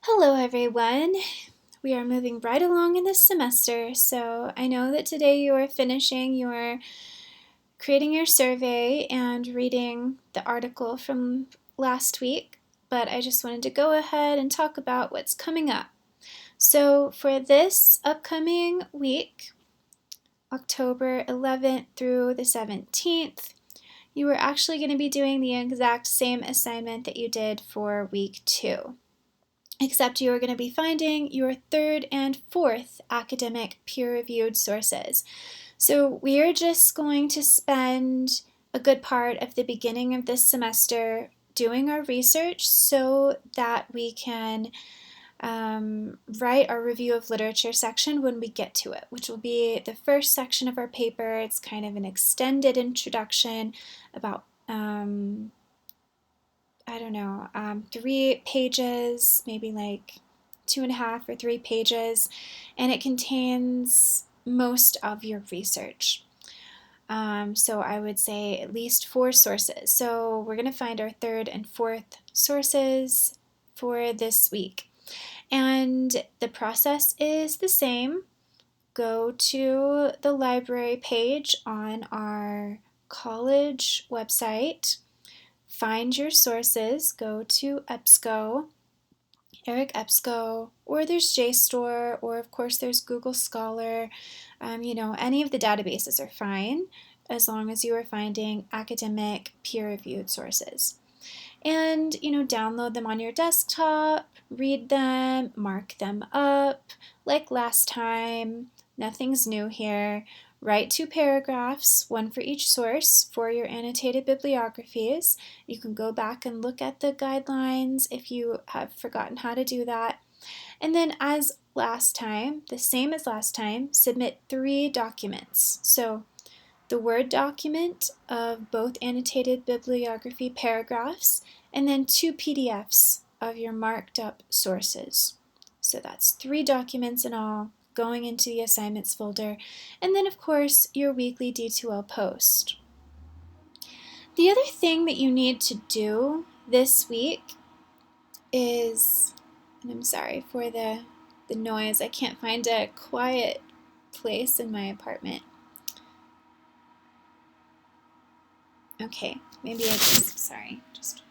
Hello everyone. We are moving right along in this semester, so I know that today you are finishing your creating your survey and reading the article from last week, but I just wanted to go ahead and talk about what's coming up. So for this upcoming week, October 11th through the 17th, you are actually going to be doing the exact same assignment that you did for week 2. Except you are going to be finding your third and fourth academic peer-reviewed sources. So we are just going to spend a good part of the beginning of this semester doing our research so that we can write our review of literature section when we get to it, which will be the first section of our paper. It's kind of an extended introduction about 3 pages, maybe like 2.5 or 3 pages, and it contains most of your research. So I would say at least 4 sources. So we're going to find our third and fourth sources for this week. And the process is the same. Go to the library page on our college website. Find your sources, go to EBSCO, Eric EBSCO, or there's JSTOR, or of course there's Google Scholar. Any of the databases are fine as long as you are finding academic peer-reviewed sources. And, download them on your desktop, read them, mark them up, like last time. Nothing's new here. Write 2 paragraphs, one for each source, for your annotated bibliographies. You can go back and look at the guidelines if you have forgotten how to do that. And then as last time, the same as last time, submit 3 documents. So the Word document of both annotated bibliography paragraphs, and then 2 PDFs of your marked up sources. So that's 3 documents in all going into the assignments folder, and then of course your weekly D2L post. The other thing that you need to do this week is, and I'm sorry for the noise, I can't find a quiet place in my apartment. Okay, maybe just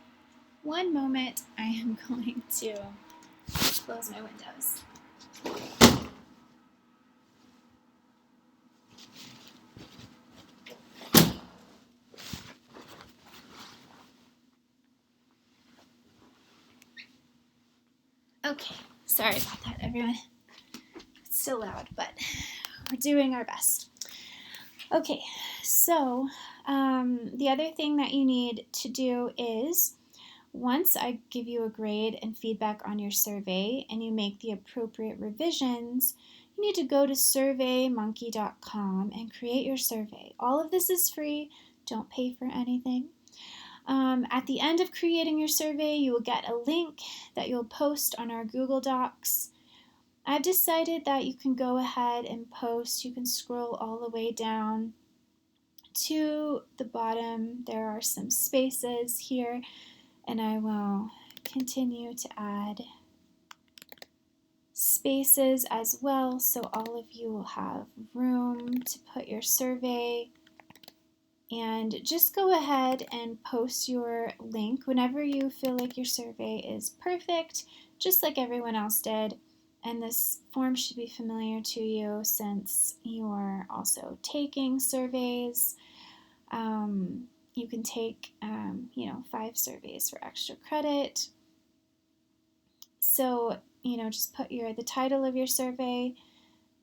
one moment. I am going to close my windows. Okay, sorry about that, everyone. It's still loud, but we're doing our best. Okay, so the other thing that you need to do is, once I give you a grade and feedback on your survey and you make the appropriate revisions, you need to go to surveymonkey.com and create your survey. All of this is free. Don't pay for anything. At the end of creating your survey, you will get a link that you'll post on our Google Docs. I've decided that you can go ahead and post. You can scroll all the way down to the bottom. There are some spaces here, and I will continue to add spaces as well, so all of you will have room to put your survey. And just go ahead and post your link whenever you feel like your survey is perfect, just like everyone else did. And this form should be familiar to you since you are also taking surveys. You can take, 5 surveys for extra credit. So, just put the title of your survey,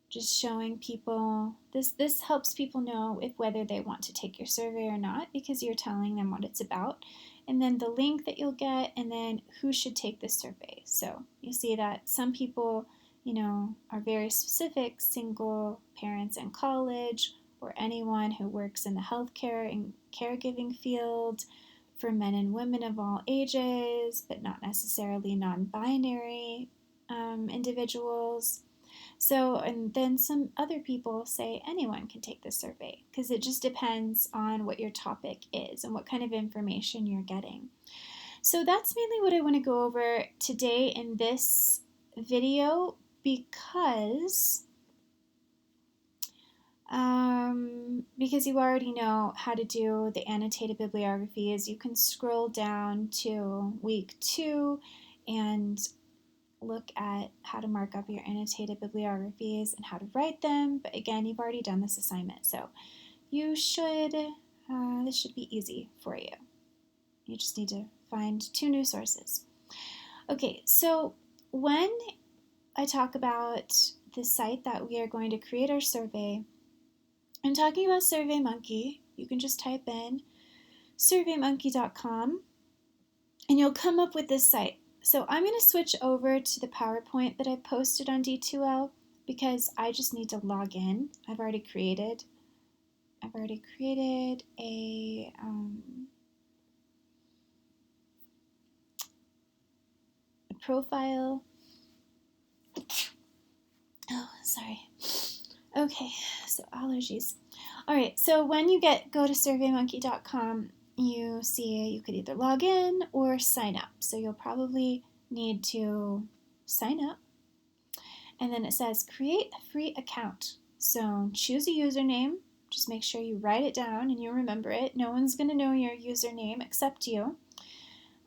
just showing people, this helps people know whether they want to take your survey or not, because you're telling them what it's about, and then the link that you'll get, and then who should take this survey. So you see that some people, are very specific, single parents in college, or anyone who works in the healthcare and caregiving field, for men and women of all ages, but not necessarily non-binary individuals. So, and then some other people say anyone can take this survey, because it just depends on what your topic is and what kind of information you're getting. So that's mainly what I want to go over today in this video because you already know how to do the annotated bibliographies. You can scroll down to week 2 and look at how to mark up your annotated bibliographies and how to write them. But again, you've already done this assignment, so this should be easy for you. You just need to find 2 new sources. Okay, so when I talk about the site that we are going to create our survey, I'm talking about SurveyMonkey. You can just type in surveymonkey.com and you'll come up with this site. So I'm going to switch over to the PowerPoint that I posted on D2L because I just need to log in. I've already created a profile. Oh, sorry. Okay, so allergies. All right, so when you go to surveymonkey.com, you see you could either log in or sign up. So you'll probably need to sign up. And then it says create a free account. So choose a username. Just make sure you write it down and you remember it. No one's going to know your username except you.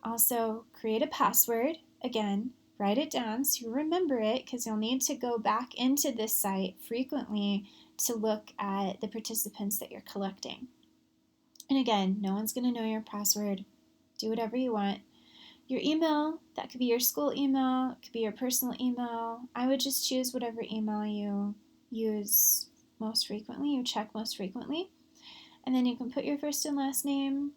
Also, create a password. Again, write it down so you remember it because you'll need to go back into this site frequently to look at the participants that you're collecting. And again, no one's going to know your password. Do whatever you want. Your email, that could be your school email, it could be your personal email. I would just choose whatever email you use most frequently, you check most frequently. And then you can put your first and last name,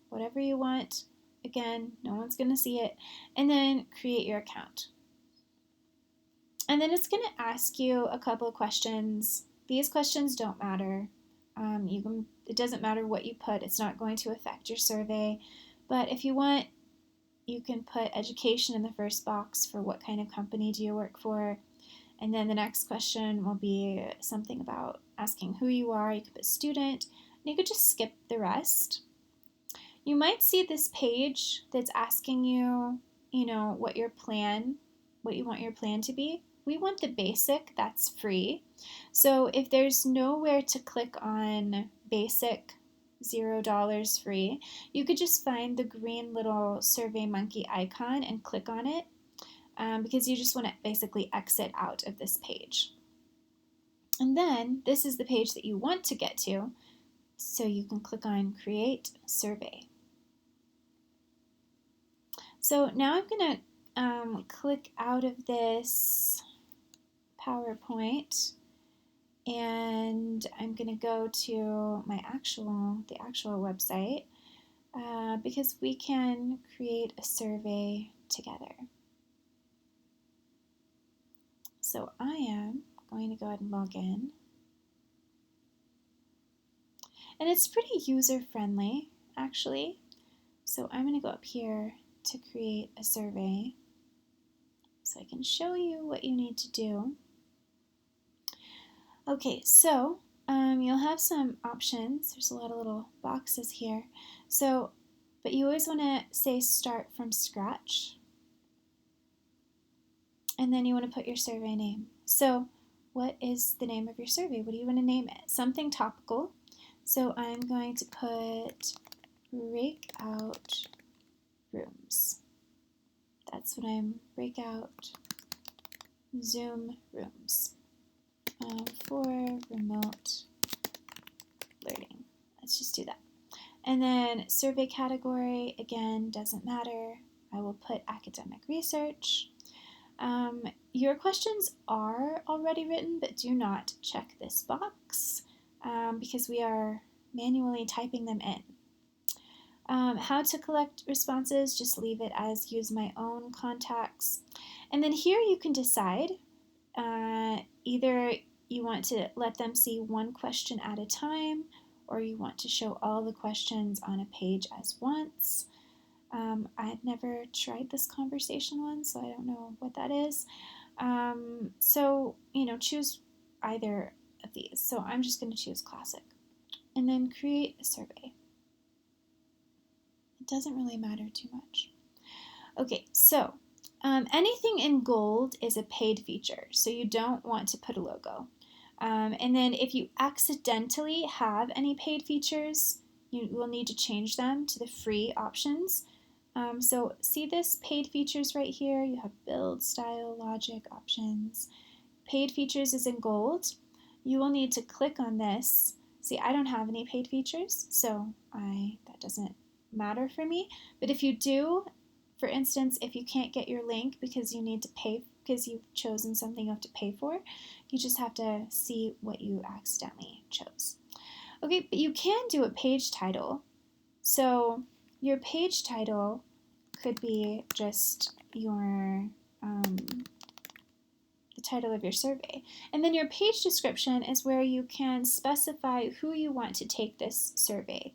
whatever you want. Again, no one's going to see it. And then create your account. And then it's going to ask you a couple of questions. These questions don't matter. It doesn't matter what you put. It's not going to affect your survey. But if you want, you can put education in the first box for what kind of company do you work for. And then the next question will be something about asking who you are. You could put student, and you could just skip the rest. You might see this page that's asking you, what you want your plan to be. We want the basic, that's free. So if there's nowhere to click on basic, $0 free, you could just find the green little SurveyMonkey icon and click on it because you just want to basically exit out of this page. And then this is the page that you want to get to, so you can click on Create Survey. So now I'm going to click out of this PowerPoint and I'm going to go to the actual website because we can create a survey together. So I am going to go ahead and log in. And it's pretty user-friendly, actually. So I'm going to go up here to create a survey so I can show you what you need to do. Okay, so you'll have some options. There's a lot of little boxes here. But you always want to say start from scratch. And then you want to put your survey name. So what is the name of your survey? What do you want to name it? Something topical. So I'm going to put breakout rooms. That's what breakout Zoom rooms for remote learning. Let's just do that. And then survey category, again, doesn't matter. I will put academic research. Your questions are already written, but do not check this box because we are manually typing them in. How to collect responses, just leave it as use my own contacts. And then here you can decide either you want to let them see one question at a time or you want to show all the questions on a page as once. I've never tried this conversation one, so I don't know what that is. So, choose either of these. So I'm just going to choose classic. And then create a survey. doesn't really matter too much. Okay, so anything in gold is a paid feature, so you don't want to put a logo. And then if you accidentally have any paid features, you will need to change them to the free options. So see this paid features right here? You have build, style, logic, options. Paid features is in gold. You will need to click on this. See, I don't have any paid features, so that doesn't matter for me. But if you do, for instance, if you can't get your link because you need to pay, because you've chosen something you have to pay for, you just have to see what you accidentally chose. Okay, but you can do a page title. So your page title could be just the title of your survey. And then your page description is where you can specify who you want to take this survey.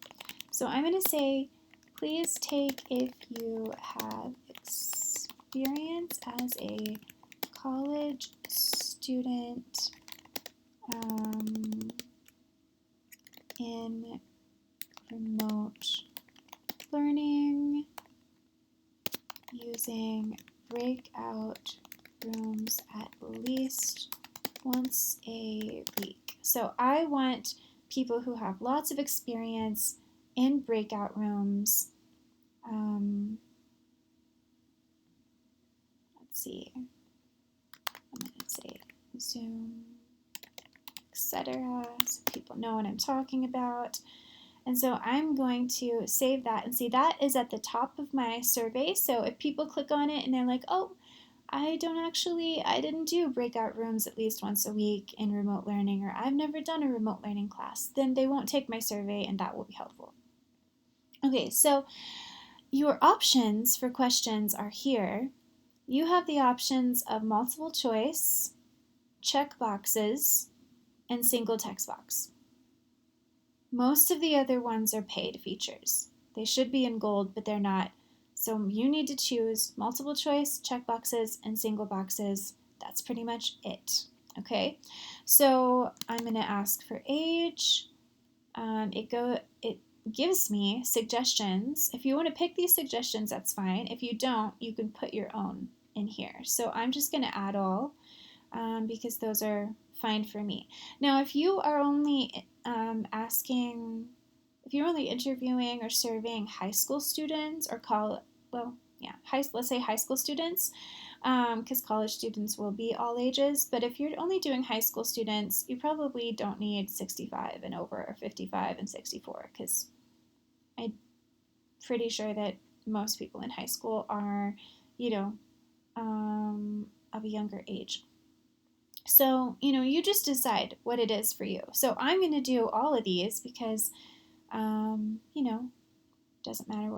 So I'm going to say, please take if you have experience as a college student in remote learning using breakout rooms at least once a week. So I want people who have lots of experience in breakout rooms. Let's see. I'm going to say Zoom, etc. So people know what I'm talking about. And so I'm going to save that, and see that is at the top of my survey. So if people click on it and they're like, oh, I didn't do breakout rooms at least once a week in remote learning, or I've never done a remote learning class, then they won't take my survey, and that will be helpful. Okay, so your options for questions are here. You have the options of multiple choice, check boxes, and single text box. Most of the other ones are paid features. They should be in gold, but they're not. So you need to choose multiple choice, checkboxes, and single boxes. That's pretty much it. Okay, so I'm going to ask for age. It gives me suggestions. If you want to pick these suggestions, that's fine. If you don't, you can put your own in here. So I'm just going to add all because those are fine for me. Now, if you are only if you're only interviewing or surveying high school students or let's say high school students, because college students will be all ages, but if you're only doing high school students, you probably don't need 65 and over or 55 and 64, because I'm pretty sure that most people in high school are, of a younger age. So, you just decide what it is for you. So I'm going to do all of these because, doesn't matter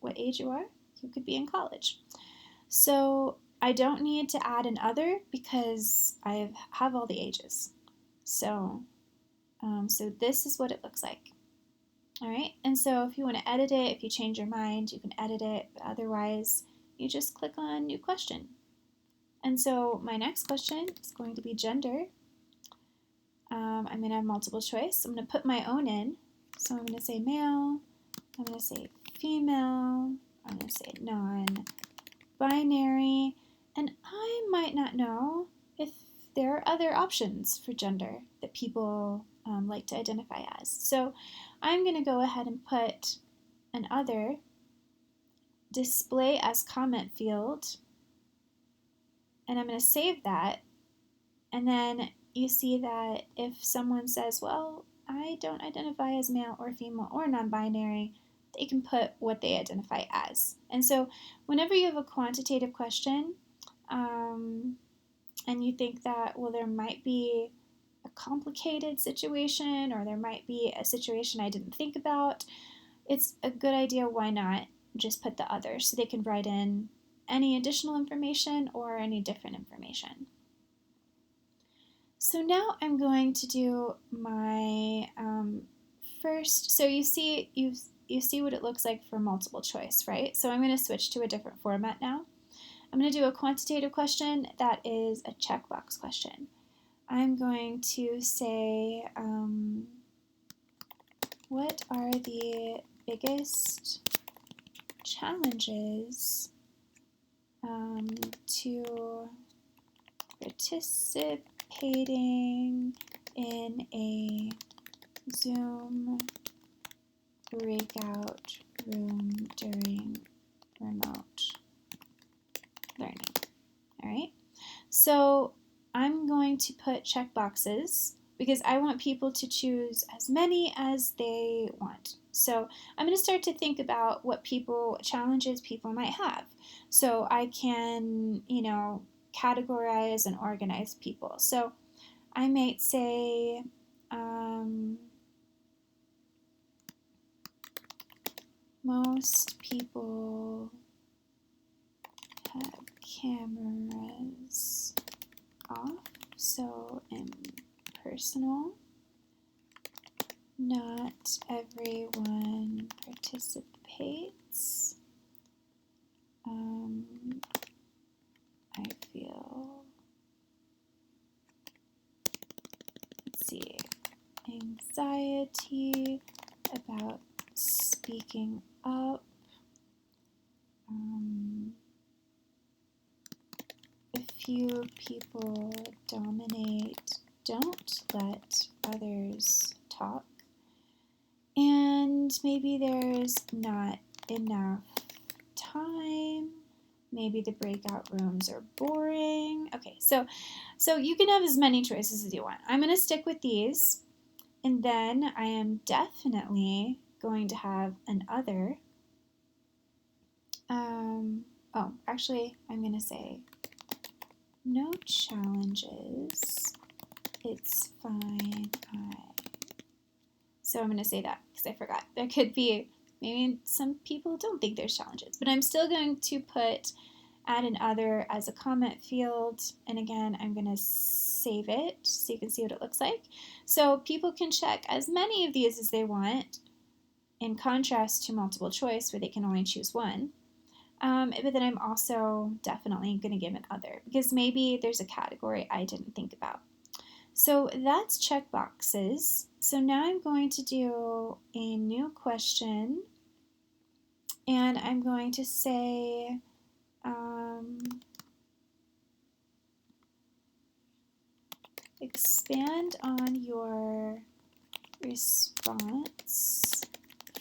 what age you are, you could be in college. So I don't need to add an other because I have all the ages. So, so this is what it looks like. All right, and so if you want to edit it, if you change your mind, you can edit it, but otherwise you just click on new question. And so my next question is going to be gender. I'm going to have multiple choice. I'm going to put my own in. So I'm going to say male, I'm going to say female, I'm going to say non-binary, and I might not know if there are other options for gender that people like to identify as. So I'm going to go ahead and put an other, display as comment field, and I'm going to save that. And then you see that if someone says, well, I don't identify as male or female or non-binary, they can put what they identify as. And so whenever you have a quantitative question and you think that, well, there might be a complicated situation or there might be a situation I didn't think about, it's a good idea, why not just put the other, so they can write in any additional information or any different information. So now I'm going to do my first, so you see what it looks like for multiple choice, right? So I'm going to switch to a different format now. I'm going to do a quantitative question that is a checkbox question. I'm going to say, what are the biggest challenges to participating in a Zoom breakout room during remote learning. All right, so I'm going to put checkboxes because I want people to choose as many as they want. So I'm going to start to think about what challenges people might have. So I can, categorize and organize people. So I might say, most people have cameras off, so impersonal. Not everyone participates. I feel, anxiety about speaking up. A few people dominate, don't let others talk. And maybe there's not enough time. Maybe the breakout rooms are boring. Okay, so you can have as many choices as you want. I'm going to stick with these. And then I am definitely going to have an other. Actually, I'm going to say no challenges. It's fine. So I'm going to say that because I forgot. There could be, maybe some people don't think there's challenges, but I'm still going to add an other as a comment field. And again, I'm going to save it so you can see what it looks like. So people can check as many of these as they want, in contrast to multiple choice where they can only choose one. But then I'm also definitely going to give an other because maybe there's a category I didn't think about. So that's checkboxes. So now I'm going to do a new question, and I'm going to say, expand on your response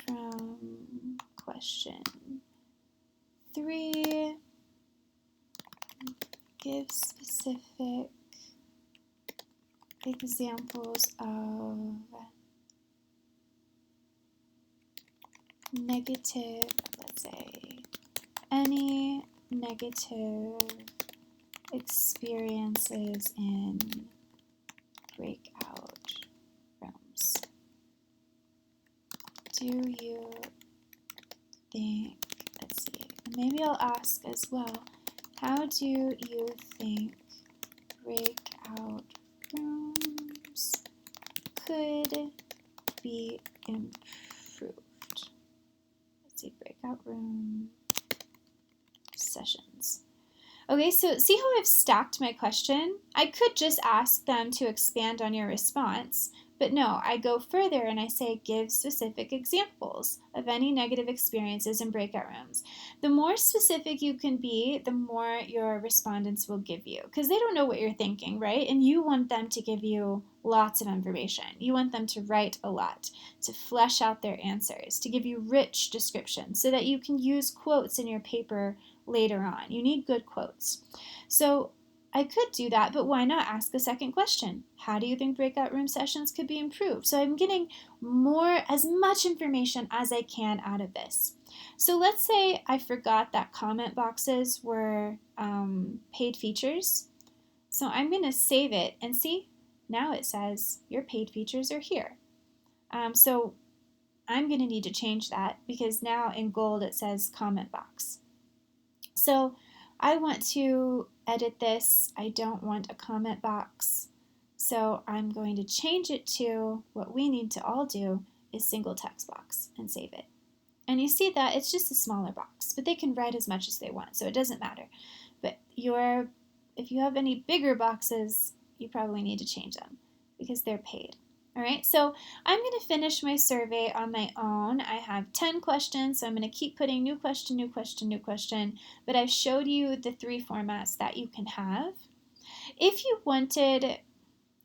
from question 3. Give specific examples of negative, let's say, any negative experiences in breakout rooms. Do you think, let's see, maybe I'll ask as well, how do you think breakout rooms could be improved? Let's see, breakout room sessions. Okay, so see how I've stacked my question? I could just ask them to expand on your response, but no, I go further and I say give specific examples of any negative experiences in breakout rooms. The more specific you can be, the more your respondents will give you, because they don't know what you're thinking, right? And you want them to give you lots of information. You want them to write a lot, to flesh out their answers, to give you rich descriptions so that you can use quotes in your paper later on. You need good quotes. So I could do that, but why not ask a second question? How do you think breakout room sessions could be improved? So I'm getting as much information as I can out of this. So let's say I forgot that comment boxes were paid features. So I'm going to save it and see, now it says your paid features are here. So I'm going to need to change that because now in gold it says comment box. So I want to edit this. I don't want a comment box. So I'm going to change it to what we need to all do is single text box and save it. And you see that it's just a smaller box, but they can write as much as they want, so it doesn't matter. But if you have any bigger boxes, you probably need to change them because they're paid. All right, so I'm going to finish my survey on my own. I have 10 questions, so I'm going to keep putting new question, new question, new question, but I've showed you the 3 formats that you can have. If you wanted,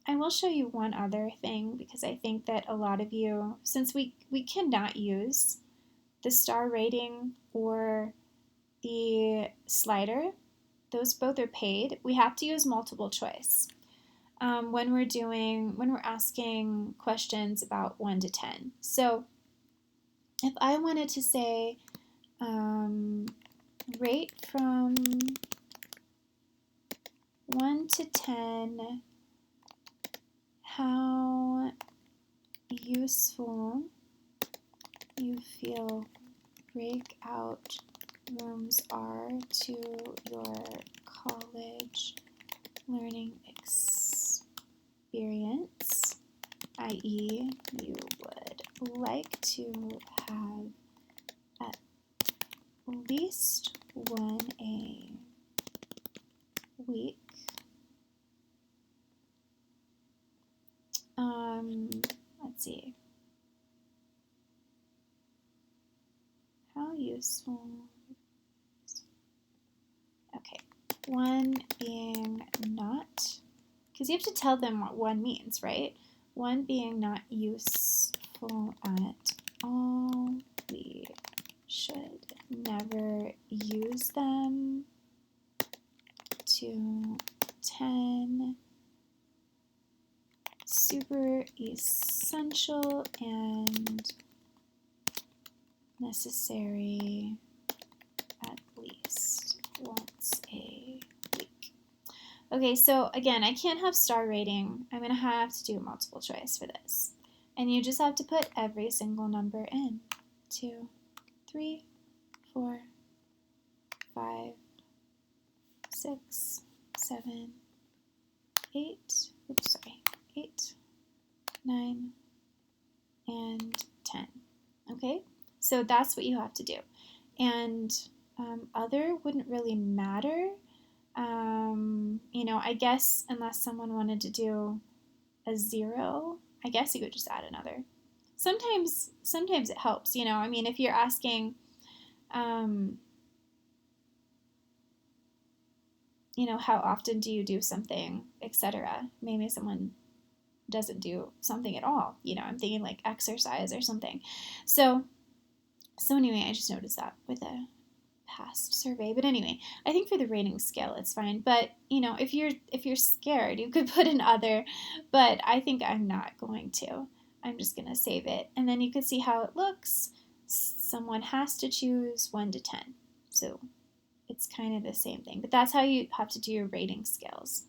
I will show you one other thing, because I think that a lot of you, since we cannot use the star rating or the slider, those both are paid, we have to use multiple choice. When we're asking questions about 1 to 10. So if I wanted to say, rate from 1 to 10 how useful you feel breakout rooms are to your college learning experience, i.e. you would like to have at least one a week. Let's see. How useful? Okay, one being not, because you have to tell them what one means, right? One being not useful at all. We should never use them. To 10, super essential and necessary at least once a week. Okay, so again, I can't have star rating. I'm going to have to do multiple choice for this. And you just have to put every single number in. 2, 3, 4, 5, 6, 7, 8, 8, 9, and 10. Okay, so that's what you have to do. And other wouldn't really matter. I guess unless someone wanted to do a 0, I guess you could just add another. Sometimes it helps, if you're asking, how often do you do something, etc. Maybe someone doesn't do something at all. I'm thinking like exercise or something. So anyway, I just noticed that with a past survey. But anyway, I think for the rating scale, it's fine. But if you're scared, you could put an other. But I think I'm not going to. I'm just gonna save it, and then you can see how it looks. Someone has to choose 1 to 10. So it's kind of the same thing. But that's how you have to do your rating scales.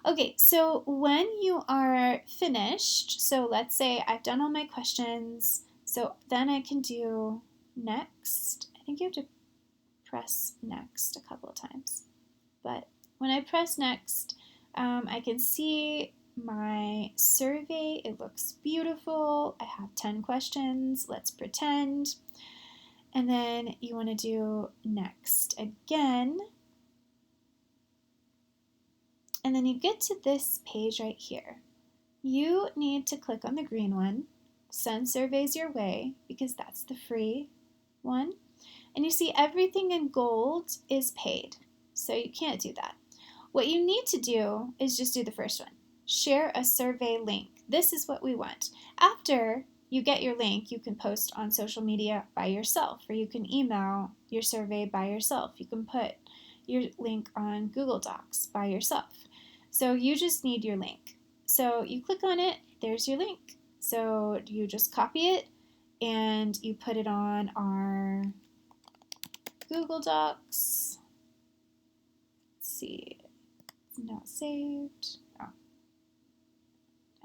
Okay, so when you are finished, so let's say I've done all my questions, so then I can do next. I think you have to press next a couple of times. But when I press next, I can see my survey. It looks beautiful. I have 10 questions. Let's pretend. And then you want to do next again. And then you get to this page right here. You need to click on the green one, send surveys your way, because that's the free one. And you see everything in gold is paid, so you can't do that. What you need to do is just do the first one. Share a survey link. This is what we want. After you get your link, you can post on social media by yourself, or you can email your survey by yourself. You can put your link on Google Docs by yourself. So you just need your link. So you click on it, there's your link. So you just copy it and you put it on our Google Docs. Let's see, it's not saved. Oh,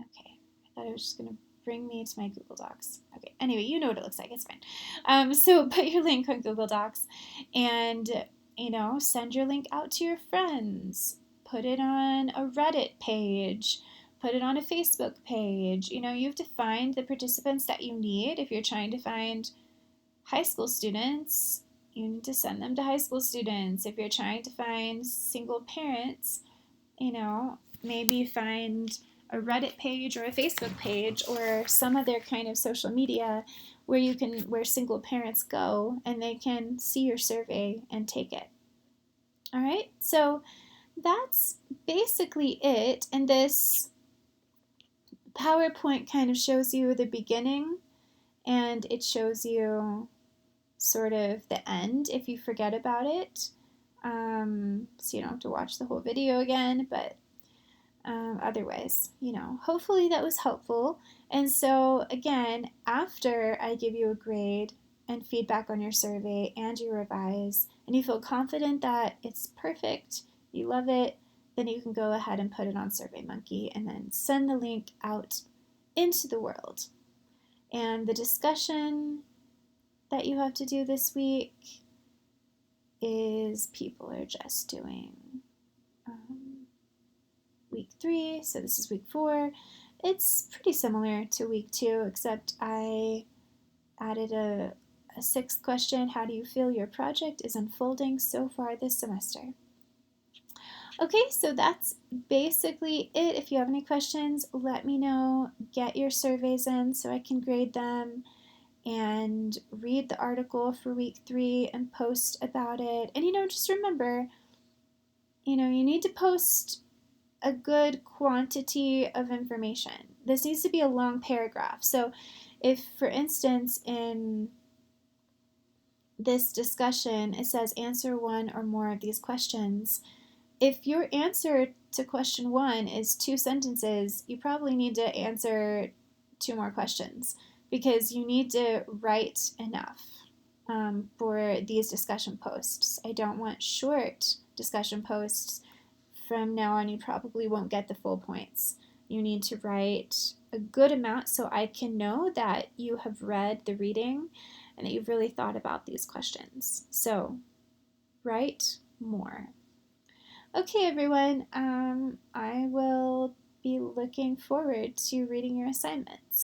okay. I thought it was just gonna bring me to my Google Docs. Okay, anyway, you know what it looks like, it's fine. So put your link on Google Docs and, send your link out to your friends. Put it on a Reddit page. Put it on a Facebook page. You have to find the participants that you need. If you're trying to find high school students, you need to send them to high school students. If you're trying to find single parents, maybe find a Reddit page or a Facebook page or some other kind of social media where single parents go and they can see your survey and take it. All right, so that's basically it. And this PowerPoint kind of shows you the beginning and it shows you sort of the end if you forget about it. So you don't have to watch the whole video again, but otherwise, hopefully that was helpful. And so again, after I give you a grade and feedback on your survey and you revise and you feel confident that it's perfect, you love it, then you can go ahead and put it on SurveyMonkey and then send the link out into the world. And the discussion that you have to do this week is people are just doing week 3, so this is week 4. It's pretty similar to week 2, except I added a 6th question. How do you feel your project is unfolding so far this semester? Okay, so that's basically it. If you have any questions, let me know. Get your surveys in so I can grade them and read the article for week 3 and post about it. And just remember, you need to post a good quantity of information. This needs to be a long paragraph. So if, for instance, in this discussion, it says answer 1 or more of these questions, if your answer to question 1 is 2 sentences, you probably need to answer 2 more questions because you need to write enough for these discussion posts. I don't want short discussion posts. From now on, you probably won't get the full points. You need to write a good amount so I can know that you have read the reading and that you've really thought about these questions. So write more. Okay, everyone, I will be looking forward to reading your assignments.